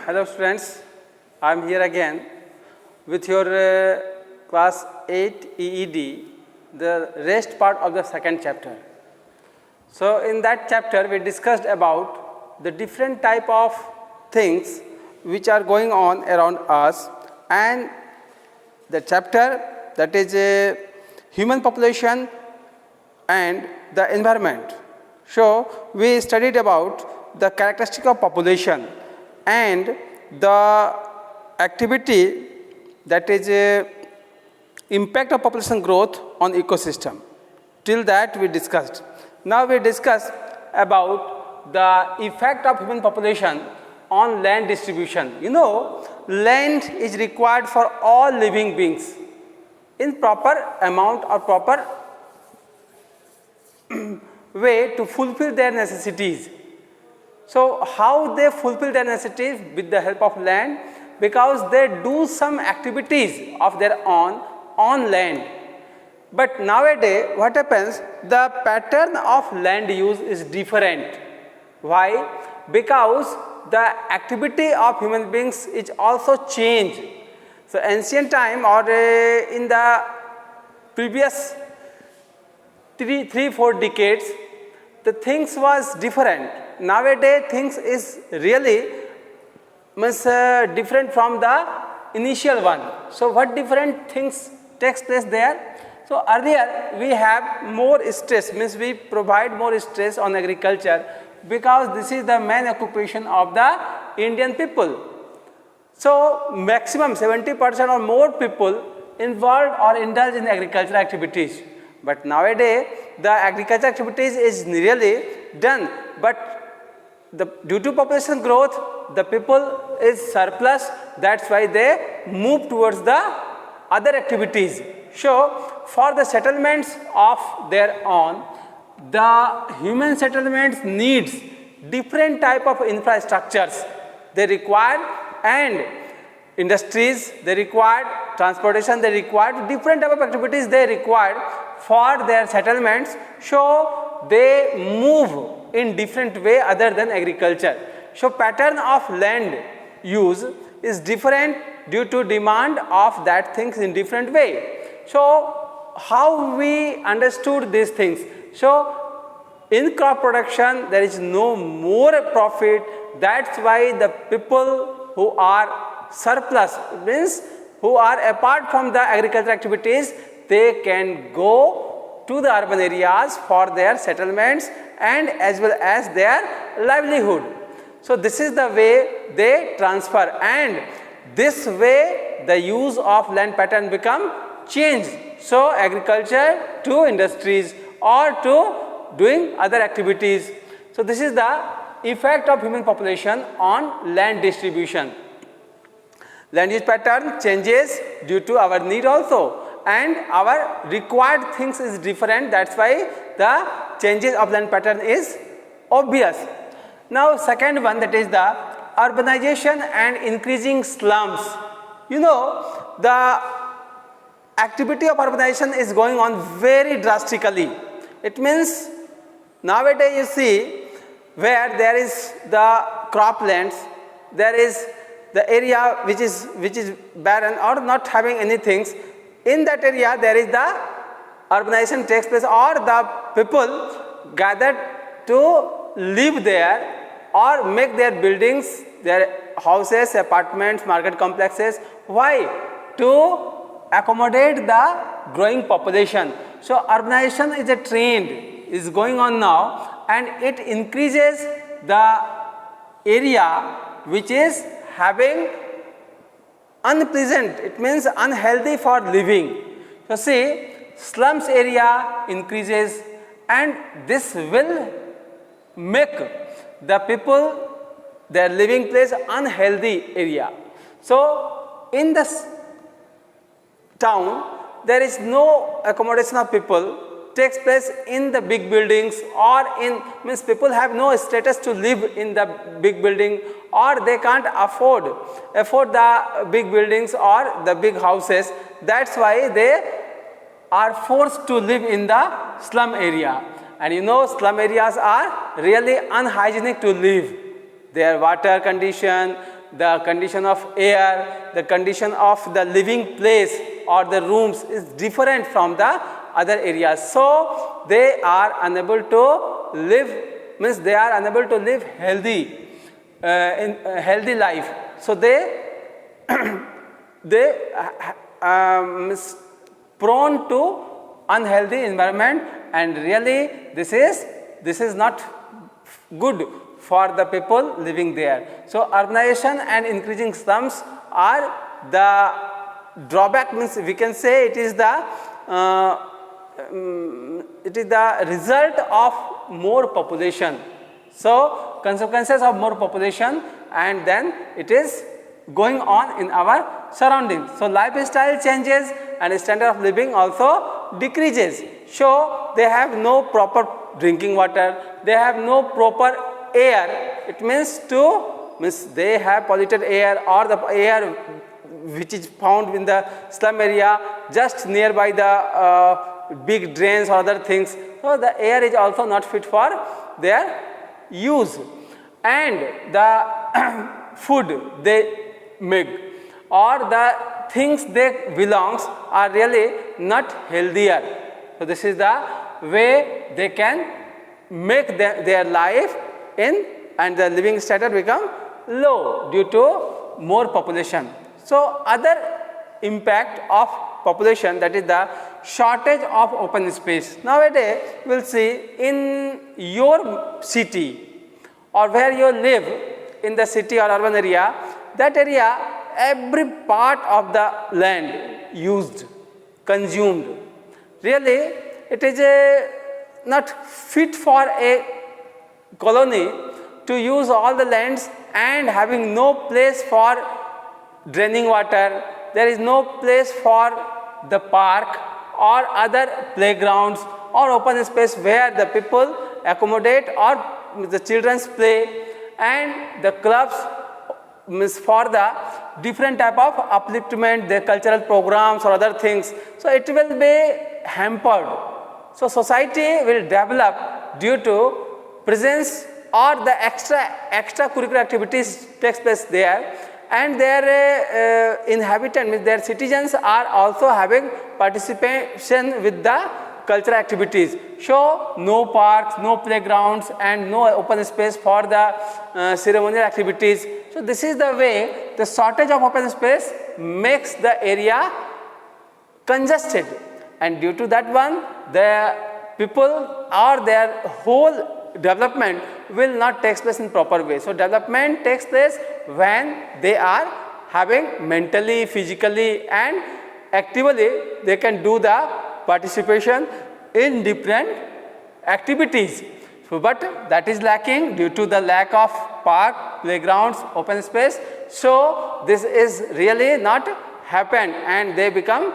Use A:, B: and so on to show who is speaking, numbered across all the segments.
A: Hello students, I am here again with your class 8 EED, the rest part of the second chapter. So in that chapter we discussed about the different type of things which are going on around us, and the chapter that is human population and the environment. So we studied about the characteristic of population and the activity, that is impact of population growth on ecosystem. Till that we discussed. Now we discuss about the effect of human population on land distribution. You know, land is required for all living beings in proper amount or proper way to fulfill their necessities. So how they fulfill their necessities? With the help of land, because they do some activities of their own on land. But nowadays what happens, the pattern of land use is different. Why? Because the activity of human beings is also changed. So ancient time or in the previous 3-4 decades, the things was different. Nowadays things is really different from the initial one. So what different things takes place there? So earlier we have more stress, means we provide more stress on agriculture, because this is the main occupation of the Indian people. So maximum 70% or more people involved or indulge in agricultural activities. But nowadays the agricultural activities is really done, but due to population growth, the people is surplus. That's why they move towards the other activities. So for the settlements of their own, the human settlements needs different type of infrastructures they require, and industries they require, transportation they require, different type of activities they require for their settlements. So they move in different way other than agriculture. So pattern of land use is different due to demand of that things in different way. So how we understood these things? So in crop production there is no more profit. That's why the people who are surplus, means who are apart from the agricultural activities, they can go to the urban areas for their settlements and as well as their livelihood. So this is the way they transfer, and this way the use of land pattern become changed. So agriculture to industries or to doing other activities. So this is the effect of human population on land distribution. Land use pattern changes due to our need also, and our required things is different. That's why the changes of land pattern is obvious. Now second one, that is the urbanization and increasing slums. You know, the activity of urbanization is going on very drastically. It means nowadays you see where there is the croplands, there is the area which is barren or not having anything. In that area there is the urbanization takes place, or the people gathered to live there or make their buildings, their houses, apartments, market complexes. Why? To accommodate the growing population. So urbanization is a trend, is going on now, and it increases the area which is having unpleasant, it means unhealthy for living. So see, slums area increases, and this will make the people, their living place, unhealthy area. So in this town there is no accommodation of people takes place in the big buildings, or in, means people have no status to live in the big building, or they can't afford the big buildings or the big houses. That's why they are forced to live in the slum area. And you know, slum areas are really unhygienic to live. Their water condition, the condition of air, the condition of the living place or the rooms is different from the other areas. So they are unable to live, means they are unable to live healthy, in healthy life. So they is prone to unhealthy environment, and really this is not good for the people living there. So urbanization and increasing slums are the drawback, means we can say it is the result of more population. So consequences of more population, and then it is going on in our surroundings. So lifestyle changes and standard of living also decreases. So they have no proper drinking water, they have no proper air. It means they have polluted air, or the air which is found in the slum area just nearby the big drains or other things. So the air is also not fit for their use, and the food they make or the things they belongs are really not healthier. So this is the way they can make their life in, and the living standard become low due to more population. So other impact of population, that is the shortage of open space. Nowadays we will see in your city or where you live in the city or urban area, that area every part of the land used, consumed. Really it is not fit for a colony to use all the lands and having no place for draining water. There is no place for the park or other playgrounds or open space where the people accommodate or the children's play, and the clubs means for the different type of upliftment, their cultural programs or other things. So it will be hampered. So society will develop due to presence or the extracurricular activities takes place there, and their inhabitants, means their citizens are also having participation with the cultural activities. So no parks, no playgrounds, and no open space for the ceremonial activities. So this is the way the shortage of open space makes the area congested, and due to that one, the people or their whole development will not take place in proper way. So development takes place when they are having mentally, physically and actively they can do the participation in different activities. So, but that is lacking due to the lack of park, playgrounds, open space. So this is really not happened, and they become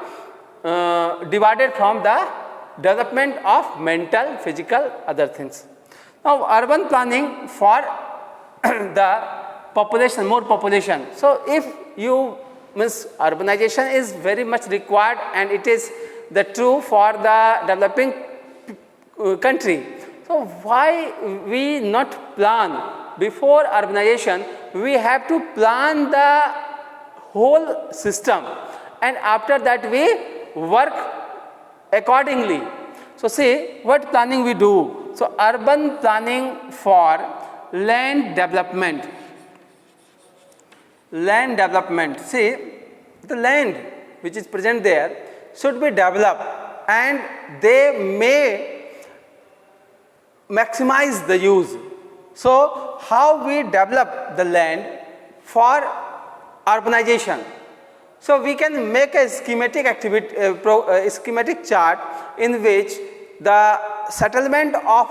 A: divided from the development of mental, physical, other things. Now urban planning for the population, more population. So if you means urbanization is very much required, and it is the true for the developing country. So why we not plan before urbanization? We have to plan the whole system, and after that we work accordingly. So see what planning we do. So urban planning for land development. Land development. See, the land which is present there should be developed, and they may maximize the use. So how we develop the land for urbanization? So we can make a schematic schematic chart in which the settlement of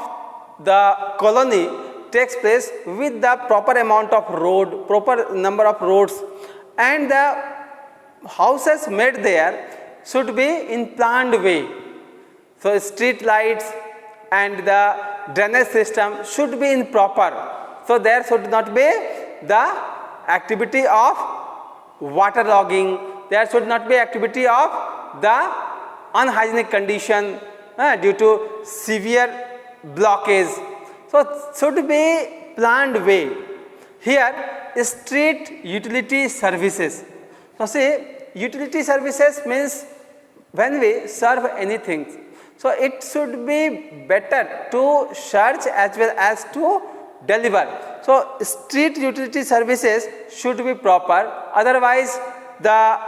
A: the colony takes place with the proper amount of road, proper number of roads, and the houses made there should be in planned way. So street lights and the drainage system should be in proper. So there should not be the activity of waterlogging, there should not be activity of the unhygienic condition due to severe blockage. So should be planned way. Here street utility services. So see, utility services means when we serve anything. So it should be better to search as well as to deliver. So street utility services should be proper, otherwise the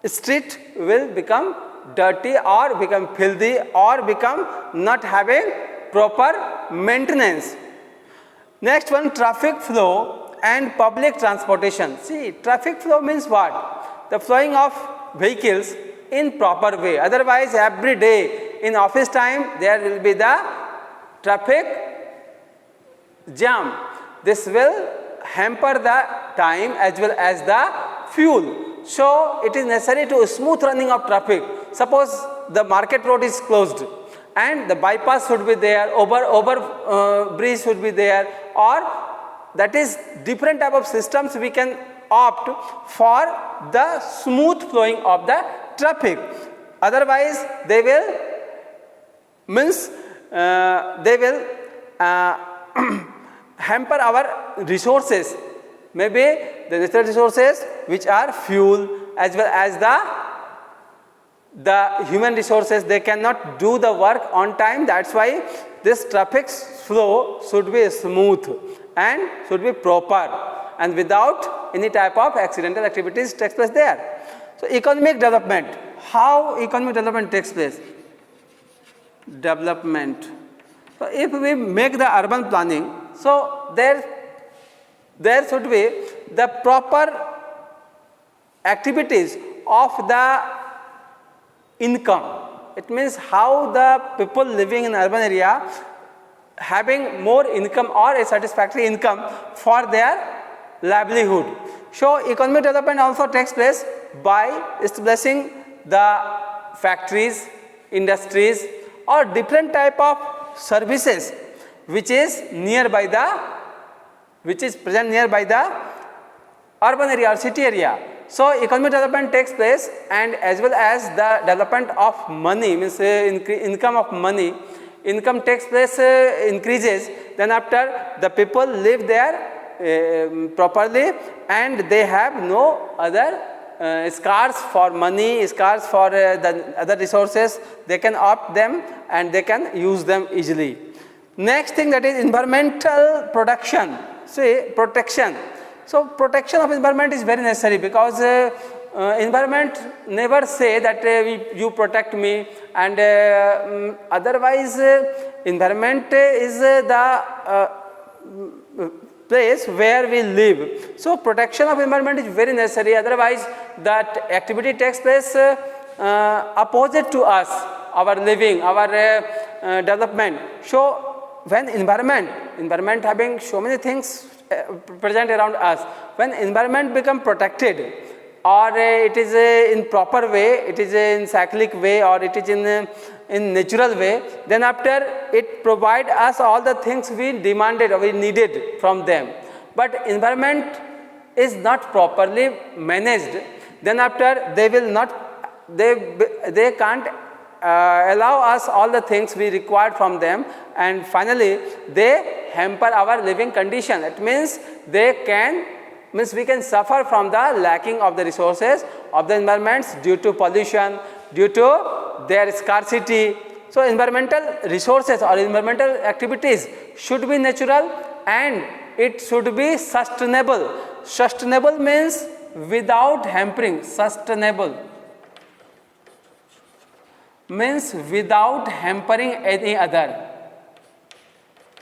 A: street will become dirty or become filthy or become not having proper maintenance. Next one, traffic flow and public transportation. See, traffic flow means what? The flowing of vehicles in proper way. Otherwise, every day in office time there will be the traffic jam. This will hamper the time as well as the fuel. So it is necessary to smooth running of traffic. Suppose the market road is closed and the bypass should be there, over bridge should be there, or that is different type of systems we can opt for the smooth flowing of the traffic. Otherwise they will hamper our resources, maybe the natural resources which are fuel as well as the human resources. They cannot do the work on time. That's why this traffic flow should be smooth and should be proper and without any type of accidental activities takes place there. So economic development, how economic development takes place? Development. So if we make the urban planning, so there should be the proper activities of the income. It means how the people living in urban area having more income or a satisfactory income for their livelihood. So economic development also takes place by establishing the factories, industries, or different type of services which is present nearby the urban area or city area. So economic development takes place, and as well as the development of money, means income of money, income takes place, increases, then after the people live there properly and they have no other scars for money, scars for the other resources. They can opt them and they can use them easily. Next thing, that is environmental protection. See, protection. So protection of environment is very necessary, because environment never say that you protect me, and otherwise environment is the place where we live. So protection of environment is very necessary, otherwise that activity takes place opposite to us, our living, our development. So when environment having so many things present around us, when environment become protected, or it is in proper way, it is in cyclic way, or it is in natural way, then after it provide us all the things we demanded or we needed from them. But environment is not properly managed, then after they will not, they can't allow us all the things we required from them, and finally they hamper our living condition. It means we can suffer from the lacking of the resources of the environments due to pollution, due to their scarcity. So environmental resources or environmental activities should be natural and it should be sustainable. Sustainable means without hampering. Sustainable means without hampering any other,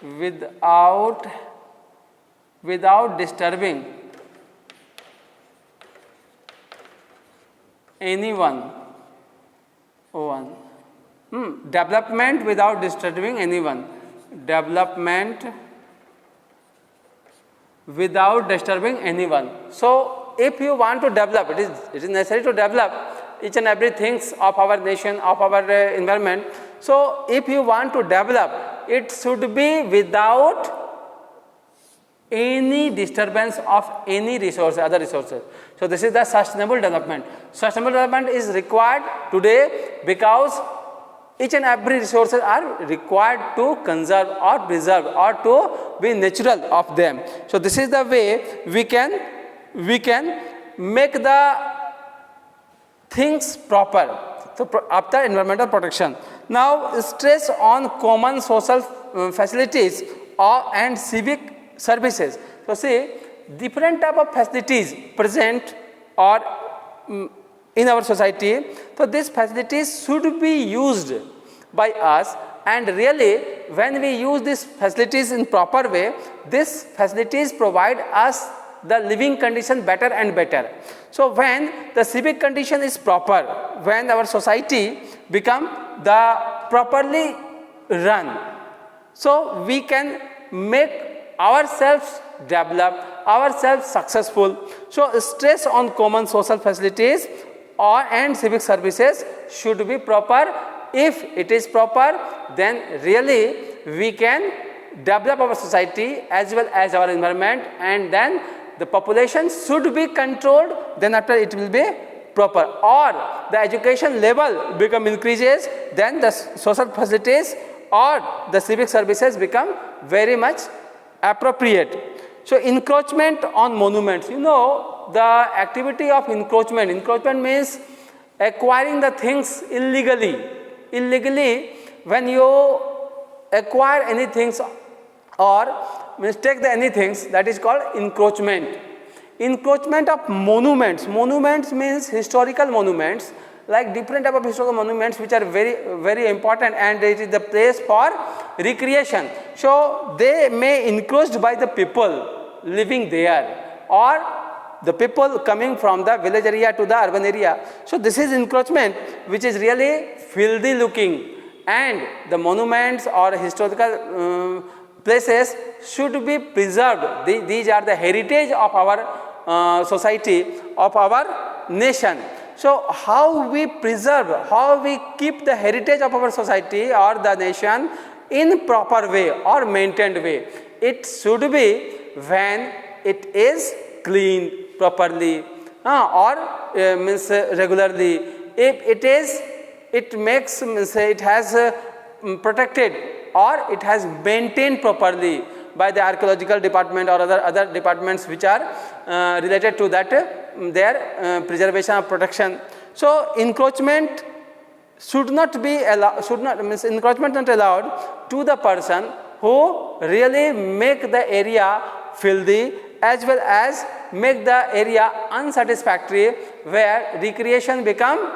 A: without disturbing anyone. Development without disturbing anyone. Development without disturbing anyone. So if you want to develop, it is necessary to develop each and every things of our nation, of our environment. So if you want to develop, it should be without any disturbance of any resource, other resources. So this is the sustainable development. Sustainable development is required today because each and every resources are required to conserve or preserve or to be natural of them. So this is the way we can make the things proper. So after environmental protection, now stress on common social facilities and civic services. So see, different type of facilities present or in our society. So these facilities should be used by us, and really when we use these facilities in proper way, these facilities provide us the living condition better and better. So when the civic condition is proper, when our society become the properly run, so we can make ourselves develop, ourselves successful. So stress on common social facilities and civic services should be proper. If it is proper, then really we can develop our society as well as our environment, and then the population should be controlled, then after it will be proper. Or the education level become increases, then the social facilities or the civic services become very much appropriate. So encroachment on monuments, you know the activity of encroachment. Encroachment means acquiring the things illegally. When you acquire anything or mistake the anything, that is called encroachment. Encroachment of monuments. Monuments means historical monuments, like different type of historical monuments which are very important, and it is the place for recreation. So they may encroached by the people living there or the people coming from the village area to the urban area. So this is encroachment which is really filthy looking, and the monuments or historical places should be preserved. These are the heritage of our society, of our nation. So how we preserve, how we keep the heritage of our society or the nation in proper way or maintained way? It should be when it is cleaned properly means regularly. If it is, it makes means it has protected or it has maintained properly by the archaeological department or other departments which are related to that their preservation or protection. So encroachment should not be allowed, encroachment not allowed to the person who really make the area filthy as well as make the area unsatisfactory, where recreation become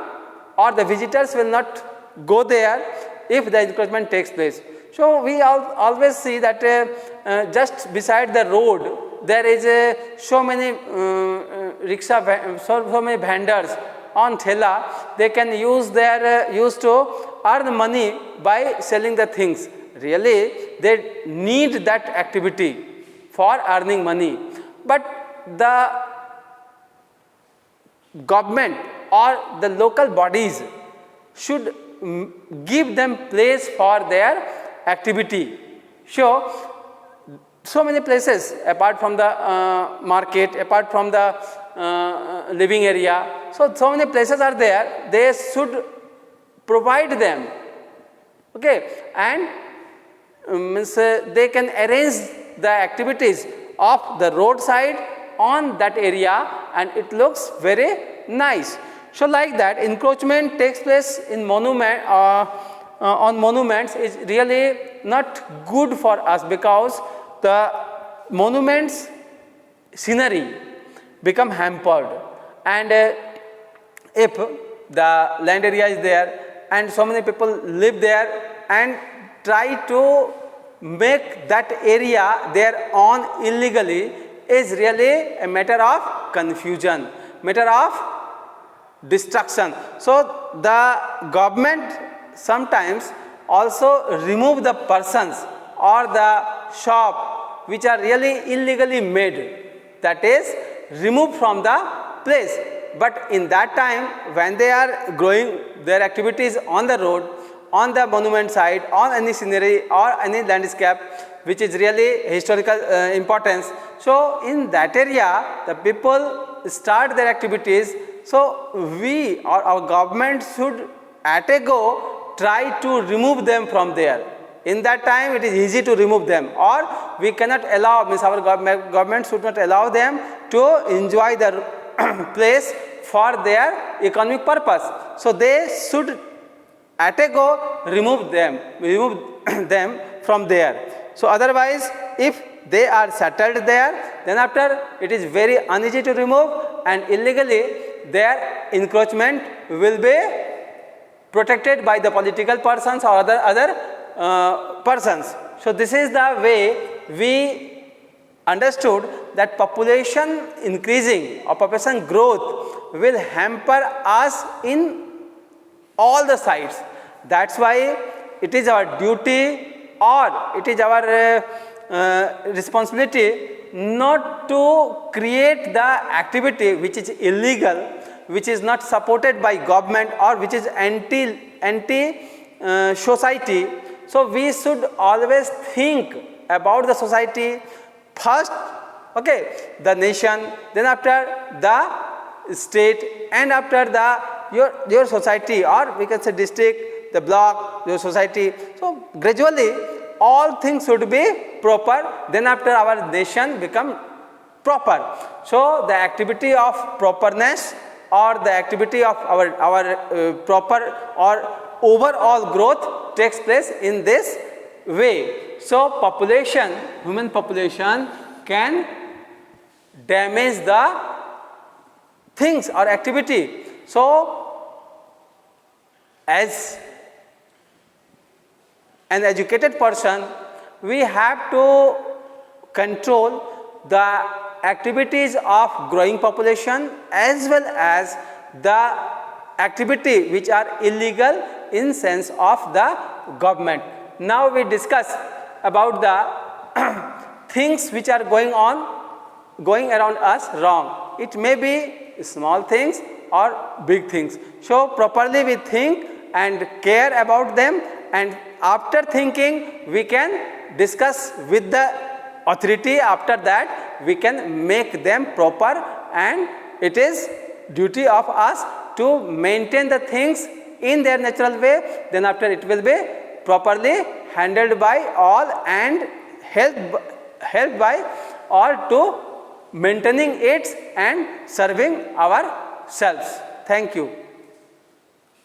A: or the visitors will not go there if the encroachment takes place. So we always see that just beside the road there is so many rickshaw, so many vendors on thela. They can use their used to earn money by selling the things. Really, they need that activity for earning money, but the government or the local bodies should give them place for their activity. So many places apart from the market, apart from the living area, so many places are there. They should provide them, okay, and means they can arrange the activities of the roadside on that area, and it looks very nice. So like that, encroachment takes place in monument on monuments is really not good for us, because the monuments scenery become hampered, and if the land area is there and so many people live there and try to make that area their own illegally, is really a matter of confusion, matter of destruction. So the government sometimes also remove the persons or the shop which are really illegally made, that is removed from the place. But in that time, when they are growing their activities on the road, on the monument side, on any scenery or any landscape which is really historical importance, so in that area the people start their activities. So we or our government should at a go try to remove them from there. In that time it is easy to remove them, or we cannot allow, means our government should not allow them to enjoy the place for their economic purpose. So they should at a go remove them from there. So otherwise, if they are settled there, then after it is very uneasy to remove, and illegally their encroachment will be protected by the political persons or other persons. So this is the way we understood that population increasing or population growth will hamper us in all the sides. That's why it is our duty or it is our responsibility not to create the activity which is illegal, which is not supported by government, or which is anti society. So we should always think about the society first, okay, the nation, then after the state, and after the your society, or we can say district, the block, your society. So gradually all things should be proper, then after our nation become proper. So the activity of properness or the activity of our proper or overall growth takes place in this way. So population, human population can damage the things or activity. So as an educated person, we have to control the activities of growing population as well as the activity which are illegal in sense of the government. Now we discuss about the things which are going around us wrong. It may be small things or big things. So properly we think and care about them, and after thinking we can discuss with the authority. After that we can make them proper, and it is duty of us to maintain the things in their natural way. Then after it will be properly handled by all and helped by all to maintaining it and serving ourselves. Thank you.